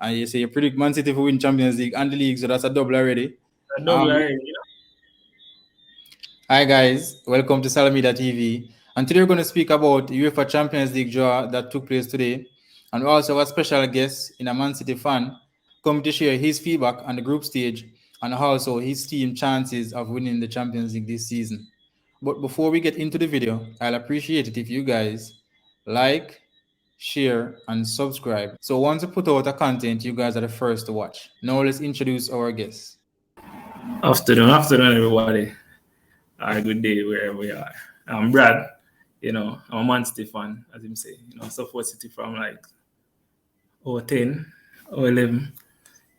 And you say you predict Man City to win Champions League and the league, so that's a double already. A double already, Hi guys, welcome to Salamida TV. And today we're going to speak about the UEFA Champions League draw that took place today. And we also have a special guest in a Man City fan come to share his feedback on the group stage and also his team chances of winning the Champions League this season. But before we get into the video, I'll appreciate it if you guys like, share, and subscribe. So once we put out a content, you guys are the first to watch. Now let's introduce our guests. Afternoon, everybody. Good day wherever we are. I'm Brad. I'm a Man City fan, as him say. Support City from like 10 or 11.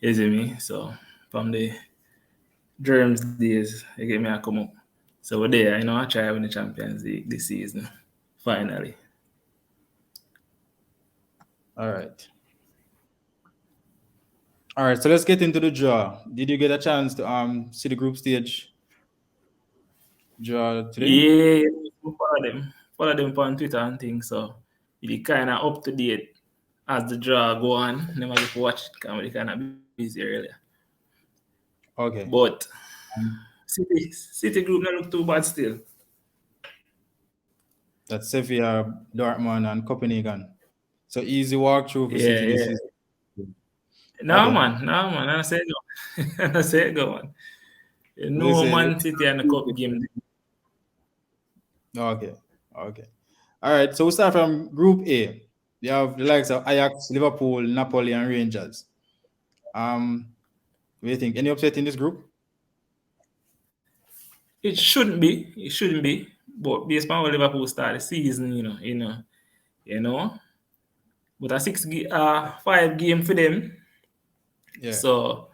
You see me? So from the Germs days, they get me a come up. So we're there, I try to win the Champions League this season. Finally. All right, so let's get into the draw. Did you get a chance to see the group stage draw today? Yeah, follow them on Twitter and things. So it's kind of up to date as the draw go on. Never get to watch it because we kind of busy earlier. Okay. But City group not look too bad still. That's Sevilla, Dortmund, and Copenhagen. So easy walkthrough for City this season. No, man. I say go. I say go, man. No Man City and the cup game. Okay. All right. So we start from Group A. You have the likes of Ajax, Liverpool, Napoli, and Rangers. What do you think? Any upset in this group? It shouldn't be. But based on how Liverpool start the season, you know. But a 5 game for them. Yeah. So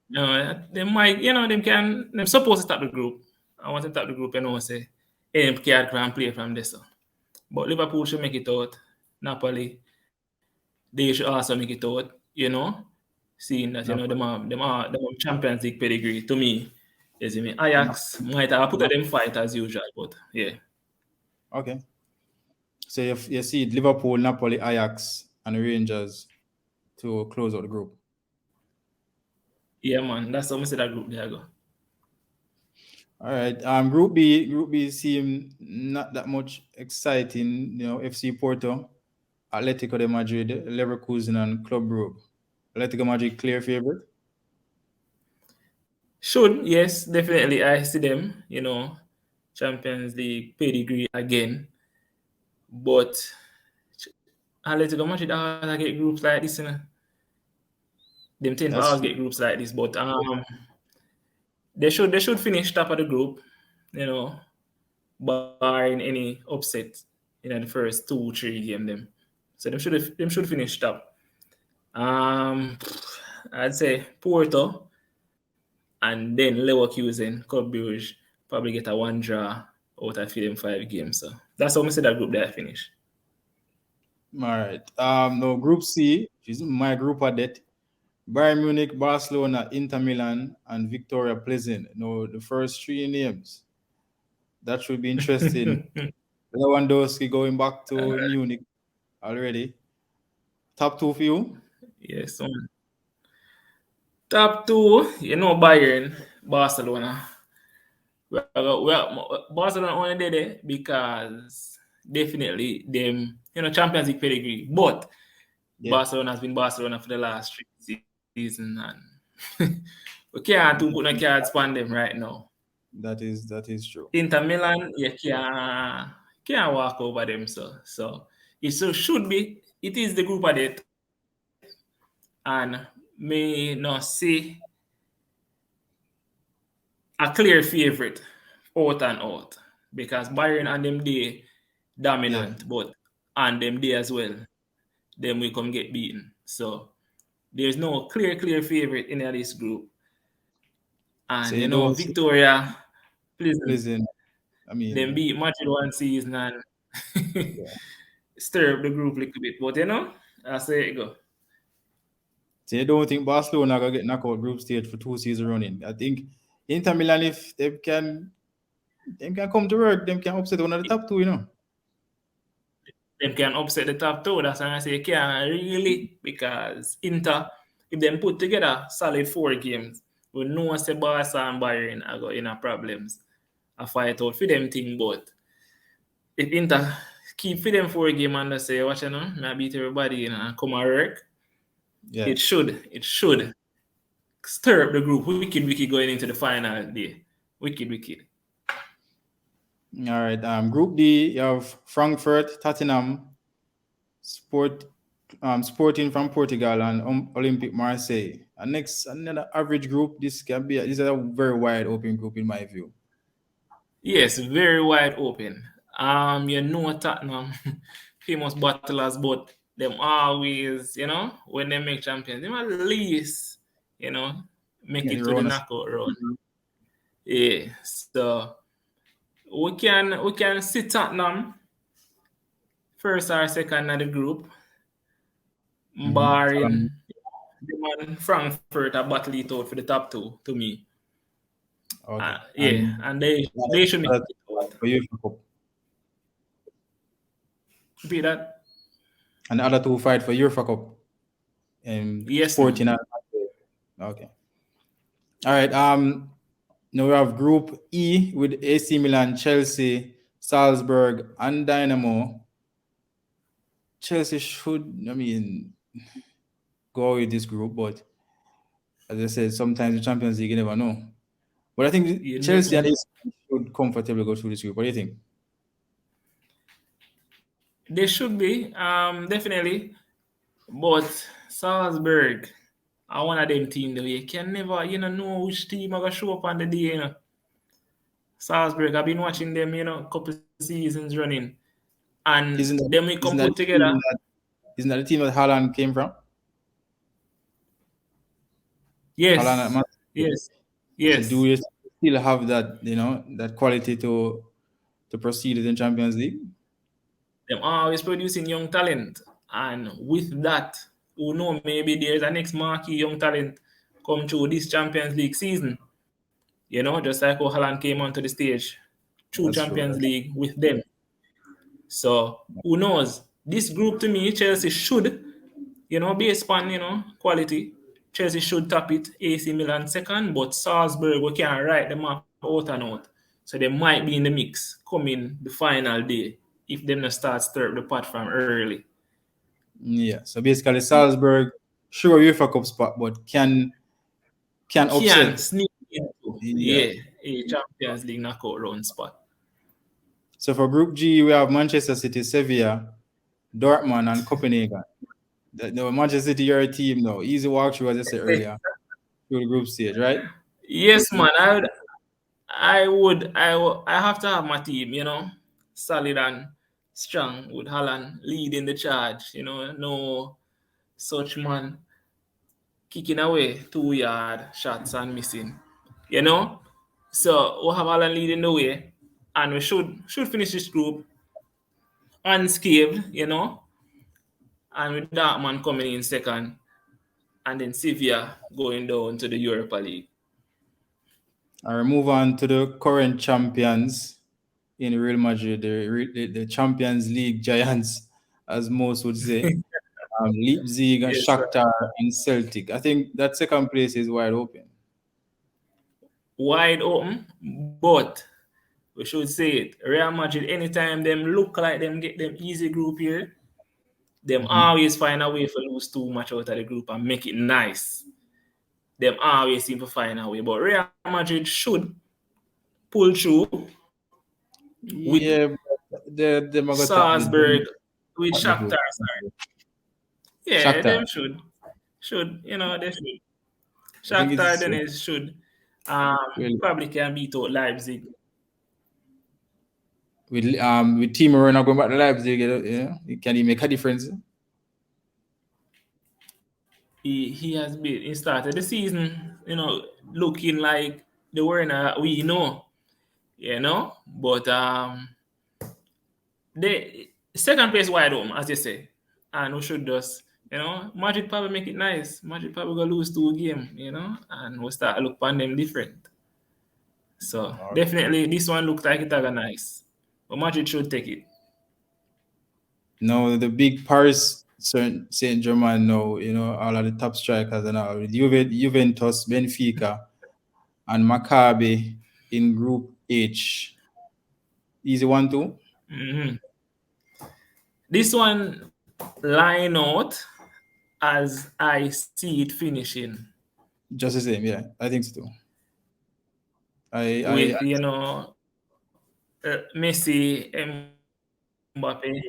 they might, them supposed to top the group. I want to top the group and say them can play from this. But Liverpool should make it out. Napoli, they should also make it out, seeing that them are Champions League pedigree to me. You see me? Ajax might have put them fight as usual, but yeah. Okay. So you see Liverpool, Napoli, Ajax, and Rangers to close out the group. Yeah, man. That's how I say that group there go. All right. Group B seem not that much exciting. FC Porto, Atletico de Madrid, Leverkusen, and Club Brugge. Atletico Madrid clear favorite. Should, yes, definitely. I see them, Champions League pedigree again. But Atletico Madrid always get groups like this, Them tend to always get groups like this, but they should finish top of the group, barring any upset in the first 2-3 games. Them, so them should finish top. I'd say Porto, and then Leverkusen, Club Brugge probably get a 1 draw out of them 5 games. So that's how I say that group there finish. All right. No, Group C, which is my group of death. Bayern Munich, Barcelona, Inter Milan, and Victoria Pleasant. The first 3 names. That should be interesting. Lewandowski going back to Munich already. Top 2 for you? Yes, top 2, Bayern, Barcelona. Well, Barcelona only did it because definitely them, Champions League pedigree. But Barcelona has been Barcelona for the last 3 seasons, and we can't put no cards on them right now. That is true. Inter Milan, you can't walk over them, so it should be. It is the group of death, and may not see a clear favorite out and out, because Bayern and them day dominant, but on them day as well, then we come get beaten. So there's no clear favorite in this group. And so Victoria, Pleasant. Them beat Madrid 1 season and stir up the group a little bit, but I say it go. So you don't think Barcelona gonna get knocked out group stage for 2 seasons running? I think Inter Milan, if they can come to work, them can upset one of the top 2, Them can upset the top 2. That's why I say you can't really, because Inter if them put together solid 4 games, we know say Barca and Bayern are got in a problems. A fight out for them thing, but if Inter keep for them 4 game and they say, watch you know, I beat everybody you know, and come and work, Yeah. it should stir up the group wicked going into the final day. Wicked. All right. Group D, you have Frankfurt, Tottenham, Sporting from Portugal, and Olympic Marseille. And next, another average group. This is a very wide open group in my view. Yes, very wide open. You know Tottenham, famous battlers, but them always, you know, when they make champions, them at least, you know, make Yeah, it the to the round of knockout round. Yeah, so we can see Tottenham first or second in the group, barring the man Frankfurt a battle it out for the top two to me. Okay. Yeah, And and they should make other it out. for UEFA Cup. Repeat that. And the other two fight for UEFA Cup. Yes, no. Sporting and okay. All right. Now we have Group E with AC Milan, Chelsea, Salzburg, and Dynamo. Chelsea should, go with this group, but as I said, sometimes the Champions League you never know. But I think You Chelsea and know, AC should comfortably go through this group. What do you think? they should be, definitely. But Salzburg are one of them teams that you can never, know which team are gonna show up on the day, Salzburg, I've been watching them, couple seasons running. And Isn't that then we isn't come that put the team together. that isn't that the team that Haaland came from? Haaland at Yes, Man City. yes, So do yes. you still have that, that quality to proceed in Champions League? Them always producing young talent. And with that, who know maybe there's a next marquee young talent come through this Champions League season. Just like how Haaland came onto the stage through That's true. Champions League with them. So who knows? This group to me, Chelsea should, based on quality, Chelsea should top it. AC Milan second, but Salzburg we can't write them up out and out. So they might be in the mix coming the final day if them not start stir up the pot from early. Yeah. So basically, Salzburg sure UEFA Cup spot, but can Can upset. sneak into Yeah. a Champions League knockout round spot. So for Group G, we have Manchester City, Sevilla, Dortmund, and Copenhagen. The Manchester City, you're a team now. Easy walkthrough, as I said earlier, through the group stage, right? Yes, man. I have to have my team, solid and strong with Haaland leading the charge, no such man kicking away 2 yard shots and missing, you know. So we have Haaland leading the way, and we should finish this group unscathed, and with Dartman coming in second, and then Sevilla going down to the Europa League. And we move on to the current champions in Real Madrid, the Champions League giants, as most would say. Leipzig and Yes, sir. Shakhtar and Celtic. I think that second place is wide open. Wide open, but we should say it. Real Madrid, anytime them look like them get them easy group here, them always find a way to lose too much out of the group and make it nice. Them always seem to find a way. But Real Madrid should pull through with Yeah, they might go top Salzburg, with the Shakhtar. group. Sorry. Yeah, Shakhtar. them should. They should. I think Shakhtar it's then it should. well, Probably can beat out Leipzig. with Timo Werner going back to Leipzig, can he make a difference? He has been he started the season, looking like the Werner we know, but the second place wide open, as you say, and we should just, Madrid probably make it nice. Madrid probably gonna lose 2 games, and we'll start look upon them different. So definitely this one looks like it are nice, but Madrid should take it. No, the big Paris Saint Germain now, all of the top strikers and all with Juventus, Benfica, and Maccabi in Group H. Easy one too. Mhm. This one line out as I see it finishing Just the same, yeah. I think so too. I with Messi, Mbappe,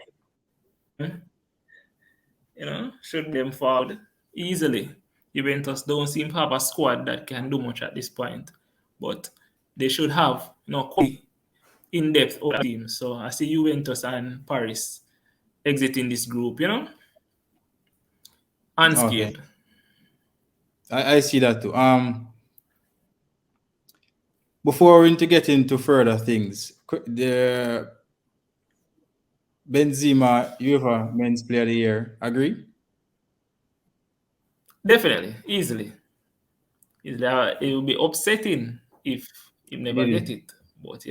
should them forward easily. Juventus don't seem to have a squad that can do much at this point, but they should have in depth over teams. So I see Juventus and Paris exiting this group, okay. unscathed. I see that too. Before we to get into further things, the Benzema UEFA Men's Player of the Year. Agree? Definitely, easily. It will be upsetting if he never get Really? it, but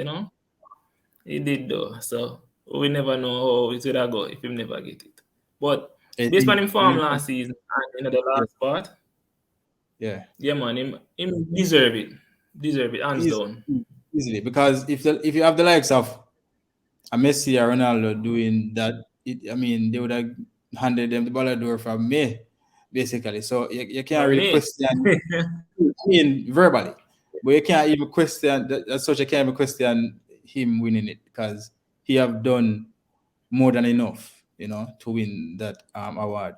he did though. So we never know how it would go if he never get it. But I based on think, him form last season and the yeah, last part, yeah. yeah man, him deserve it. Deserve it, hands Eas- down. Easily, because if you have the likes of a Messi or Ronaldo doing that, I mean, they would have handed them the Ballon d'Or from me, basically. So you can't For really me. question. I mean, verbally, but you can't even question that. As such, you can't even question him winning it because he have done more than enough, to win that award.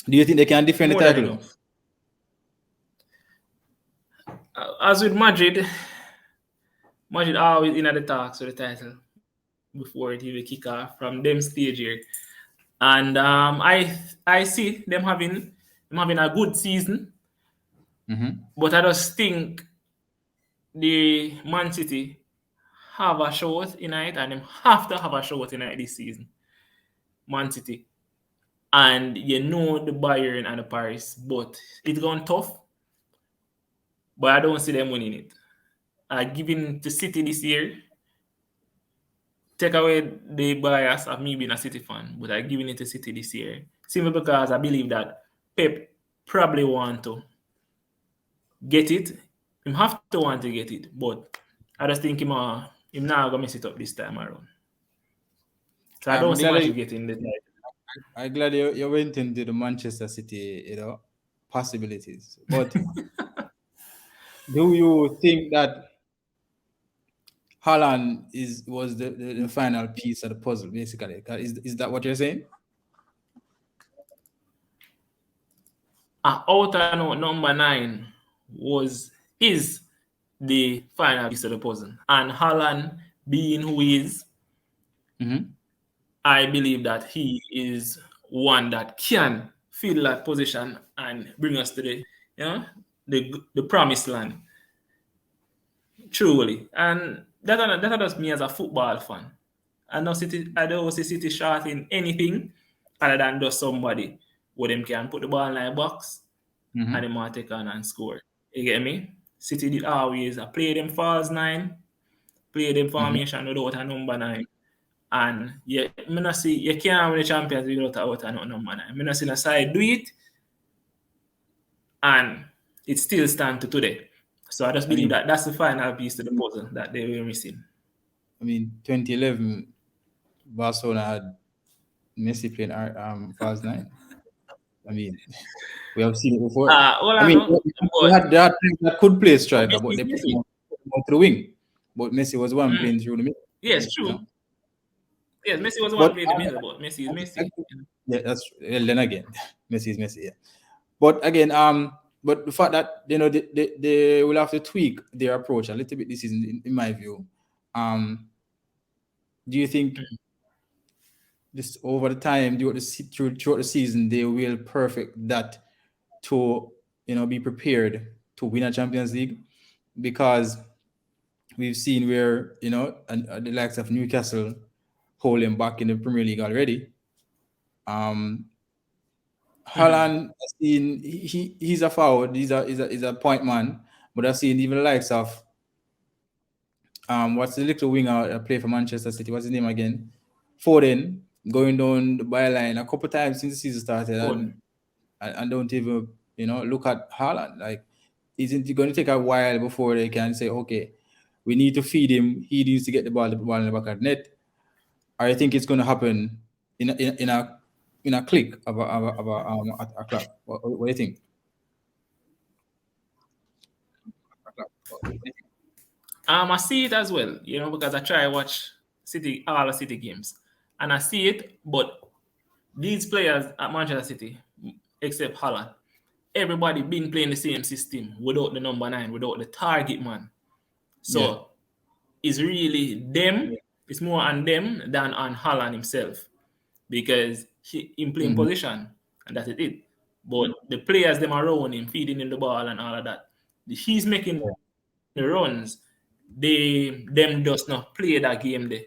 Do you think they can defend the More than title? Though? enough. As with Madrid, Madrid always in at the talks for the title before it even kick off from them stage here. And I see them having a good season, Mm-hmm. but I just think the Man City have a shot in it, and them have to have a shot in it this season. Man City, and the Bayern and the Paris, but it's gone tough. But I don't see them winning it. Giving to City this year, take away the bias of me being a City fan, but I giving it to City this year simply because I believe that Pep probably want to get it. Him have to want to get it, but I just think him not gonna mess it up this time around. So I I'm don't see glad much you, getting the title. I'm glad you went into the Manchester City, possibilities. But do you think that Haaland was the final piece of the puzzle, basically? Is that what you're saying? Out and out number 9 was is the final piece of the puzzle. And Haaland being who he is, Mm-hmm. I believe that he is one that can fill that position and bring us to the promised land. Truly. And that does me as a football fan. I don't see City short in anything other than just somebody where them can put the ball in the box and Mm-hmm. them want take on and score. You get me? City did always play them false 9, play them Mm-hmm. formation without a number 9. And yeah, me not see you can't win the Champions League without a number 9. Me not see a side do it, and it still stand to today. So I just I believe mean, that that's the final piece to the puzzle that they were missing. 2011, Barcelona had Messi playing false nine. I mean, we have seen it before. All I I mean, know, they but had players that could play striker, Messi but is they put him Messi. on to the wing. But Messi was the one Mm. playing through the middle. Yes, You true. know, Yes, Messi was the one but playing the middle, but Messi is I, Messi. yeah, that's true. Well, then again, Messi is Messi. Yeah. But again, but the fact that they will have to tweak their approach a little bit this season, in my view. Um, do you think this over the time throughout the season they will perfect that to be prepared to win a Champions League? Because we've seen where the likes of Newcastle holding back in the Premier League already. Um, Mm-hmm. Haaland, I've seen he's a forward, he's a point man, but I've seen even the likes of what's the little winger that play for Manchester City? What's his name again? Foden. going down the byline a couple times since the season started, Good. and don't even look at Haaland. Like, isn't it going to take a while before they can say, okay, we need to feed him. He needs to get the ball in the back of the net. Or I think it's going to happen in a click of a club. What do you think? I see it as well, because I try watch all the City games, and I see it. But these players at Manchester City, except Haaland, everybody been playing the same system without the number 9, without the target man. Yeah. So it's really them. It's more on them than on Haaland himself, because he playing Mm-hmm. position, and that's it. But the players them around him, feeding him the ball and all of that, he's making the runs. Them just not play that game there.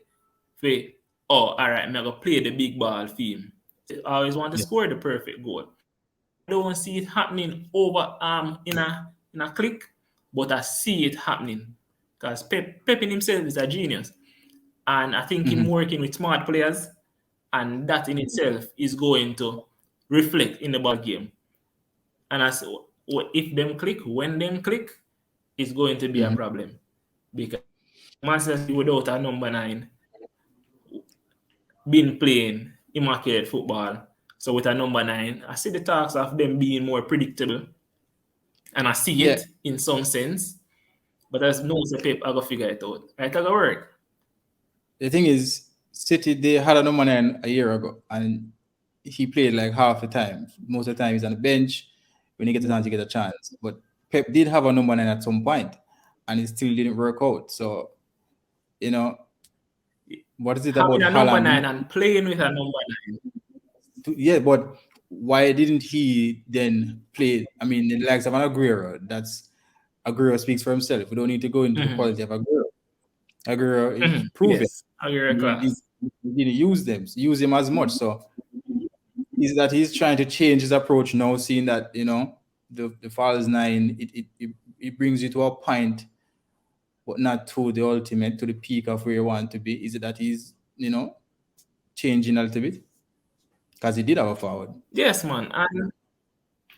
Say, oh, all right, I'm gonna play the big ball theme. I always want to Yeah. score the perfect goal. I don't see it happening over in a click, but I see it happening because Pep in himself is a genius, and I think him Mm-hmm. working with smart players, and that in itself is going to reflect in the ball game. And as if them click, when them click, it's going to be a Mm-hmm. problem because Manchester City without a number 9 been playing immaculate football. So with a number 9, I see the talks of them being more predictable, and I see Yeah. it in some sense. But there's no Pep I go figure it out. Right, I go work. The thing is, City, they had a number 9 a year ago, and he played like half the time. Most of the time, he's on the bench. When he gets a chance, he get a chance. But Pep did have a number 9 at some point, and it still didn't work out. So, you know, what is it about Having a number Haaland? 9 and playing with a number 9. Yeah, but why didn't he then play? I mean, the likes of an Aguero, Aguero speaks for himself. We don't need to go into the Mm-hmm. quality of Aguero. Aguero is Mm-hmm. proven. Yes, I agree He class. didn't use him as much. So is that he's trying to change his approach now, seeing that the false 9, it brings you to a point, but not to the ultimate, to the peak of where you want to be. Is it that he's changing a little bit because he did have a forward? Yes, man. And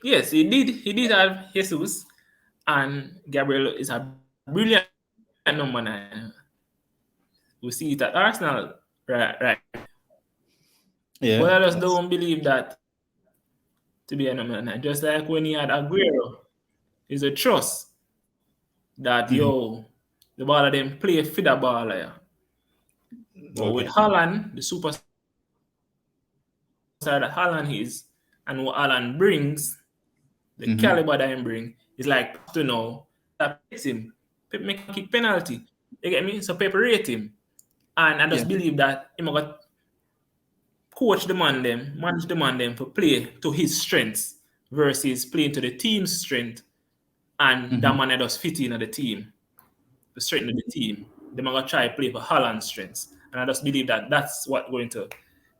yes, he did have Jesus, and Gabriel is a brilliant number 9. We see it at Arsenal, right? But I Yeah, just that's. don't believe that to be a number 9. Just like when he had Aguero, it's a trust that Mhm. the ball of them play for the ball. Yeah. But with Okay. Haaland, the superstar that Haaland is, and what Haaland brings, the Hmm. caliber that he bring, is like to know that Pep him. Pep make a kick penalty. You get me? So Pep rate him. And I Yeah. just believe that he got coach the man them, manage the man them for play to his strengths versus playing to the team's strength, and that Hmm. man just fit in at the team, to strengthen the team. Them are gonna try play for Haaland's strengths. And I just believe that that's what going to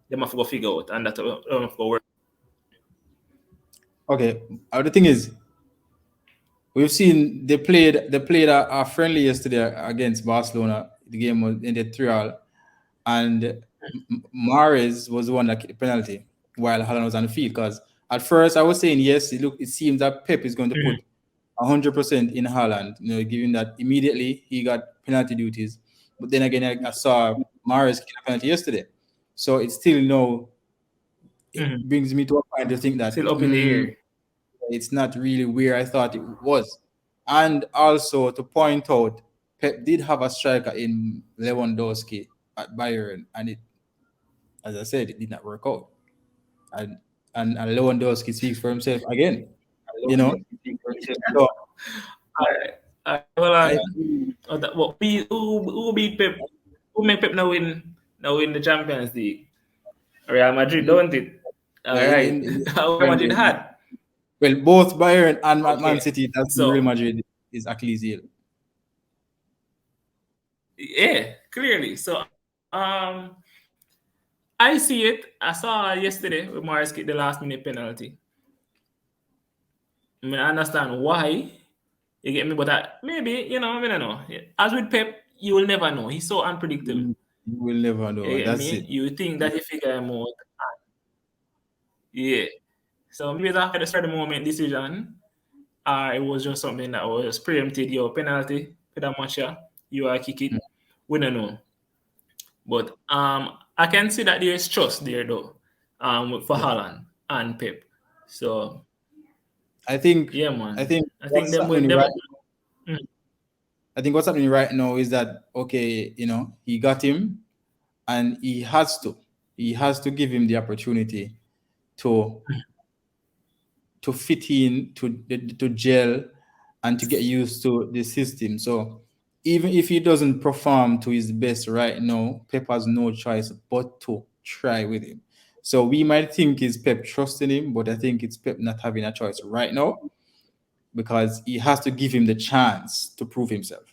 them have to go figure out, and that have to go work. Okay. The thing is, we've seen they played a friendly yesterday against Barcelona. The game was ended 3-3, and Mahrez was the one that kicked the penalty while Haaland was on the field. Because at first I was saying yes, it seems that Pep is going to Mhm. put 100% in Haaland. Given that immediately he got penalty duties. But then again, I saw Mahrez kick a penalty yesterday, so it's still it Mhm. brings me to a point to think that Still up in the air. it's not really where I thought it was. And also to point out, Pep did have a striker in Lewandowski at Bayern, and as I said, it did not work out. And and Lewandowski speaks for himself again. You know, so Alright. Well, I what who beat Pep? Who made Pep now win the Champions League? Real Madrid, don't it? All yeah, right. in Real Madrid had. well, both Bayern and Man Okay. City, that's Real So Madrid is Achilles heel. yeah, clearly. So I see it. I saw yesterday with Morris get the last minute penalty. I mean, I understand why. You get me? But maybe, I don't know. As with Pep, you will never know. He's so unpredictable. You will never know. You get That's me? it. You think that you figure him out. Yeah. So maybe it's after the start of the moment decision, it was just something that was preempted. Your penalty for that match, yeah, you are kick it. We don't know. But I can see that there is trust there though, for Yeah. Haaland and Pep. So I think yeah, I man. think I think what's them will happening them. right Mm, I think what's happening right now is that okay, he got him and he has to give him the opportunity to fit in to gel and to get used to the system. So even if he doesn't perform to his best right now, Pep has no choice but to try with him. So we might think it's Pep trusting him, but I think it's Pep not having a choice right now because he has to give him the chance to prove himself.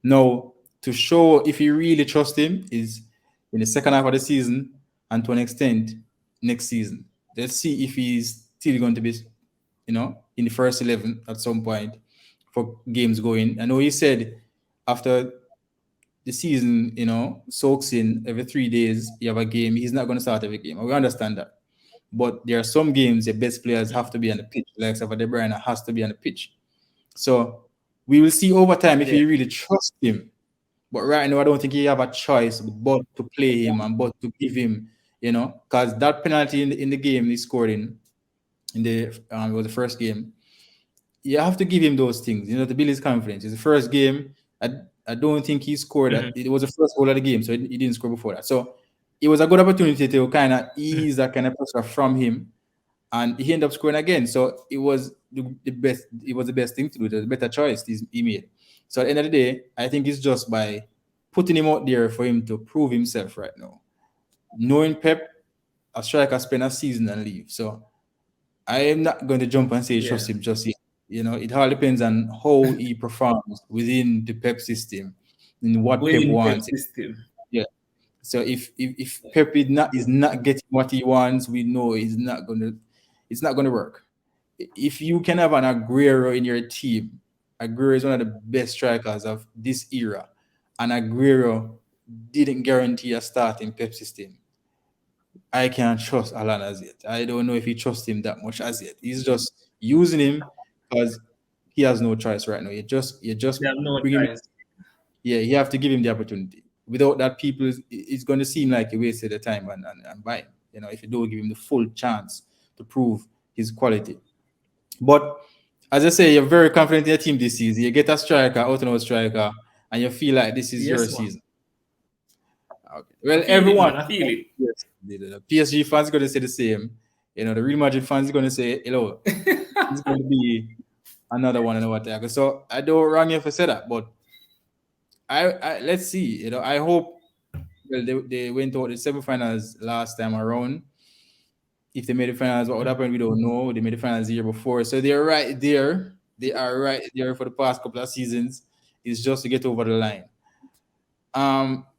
Now, to show if you really trust him is in the second half of the season and to an extent next season. Let's see if he's still going to be, in the first 11 at some point for games going. I know he said after the season, soaks in every 3 days, you have a game. He's not going to start every game. We understand that. But there are some games the best players have to be on the pitch. Like Sava De Bruyne has to be on the pitch. So we will see over time if yeah. you really trust him. But right now, I don't think you have a choice but to play him and but to give him, because that penalty in the game he scored in the it was the first game. You have to give him those things, to build his confidence. It's the first game. I don't think he scored. Mhm. It was the first goal of the game, so he didn't score before that. So it was a good opportunity to kind of ease that kind of pressure from him and he ended up scoring again. So it was the best. It was the best thing to do. It was a better choice he made. So at the end of the day, I think it's just by putting him out there for him to prove himself right now. Knowing Pep, a striker spend a season and leave. So I am not going to jump and say Yeah. trust him just yet. It all depends on how he performs within the Pep system and what Pep Within Pep wants. system. Yeah. So if Pep is not getting what he wants, we know it's not gonna work. If you can have an Aguero in your team, Aguero is one of the best strikers of this era, and Aguero didn't guarantee a start in Pep system. I can't trust Alan as yet. I don't know if he trusts him that much as yet. He's just using him because he has no choice right now. You just They have no bring him. choice. Yeah, you have to give him the opportunity. Without that, people, it's going to seem like a waste of the time and buy him. If you don't give him the full chance to prove his quality. But as I say, you're very confident in your team this season. You get a striker, out and out striker, and you feel like this is your Yes, man. season. Okay. Well, I feel it, everyone, man. I feel it. yes, the PSG fans going to say the same. The Real Madrid fans going to say, hello, it's going to be another one and what. So I don't wrong you for say that, but I let's see. I hope. Well, they went out the semifinals last time around. If they made the finals, what would happen? We don't know. They made the finals the year before, so they're right there. They are right there for the past couple of seasons. It's just to get over the line.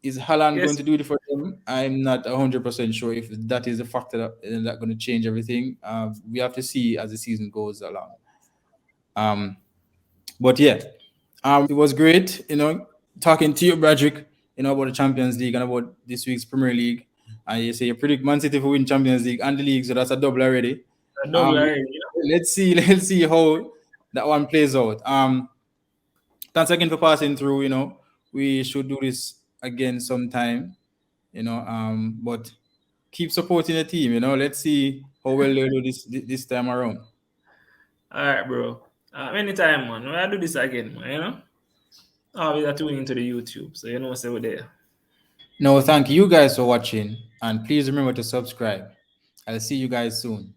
Is Haaland going Yes. to do it for them? I'm not 100% sure if that is a factor that going to change everything. We have to see as the season goes along. Um, but yeah, it was great, talking to you, Bradrick, about the Champions League and about this week's Premier League. And you say you predict Man City to win Champions League and the league, so that's a double already. A double Um, already, you know? let's see, let's see how that one plays out. Thanks again for passing through. We should do this again sometime. But keep supporting the team. Let's see how well they do this time around. All right, bro. Anytime, man. When I do this again, man, always have to tune into the YouTube, so you know what's over there. No, thank you guys for watching, and please remember to subscribe. I'll see you guys soon.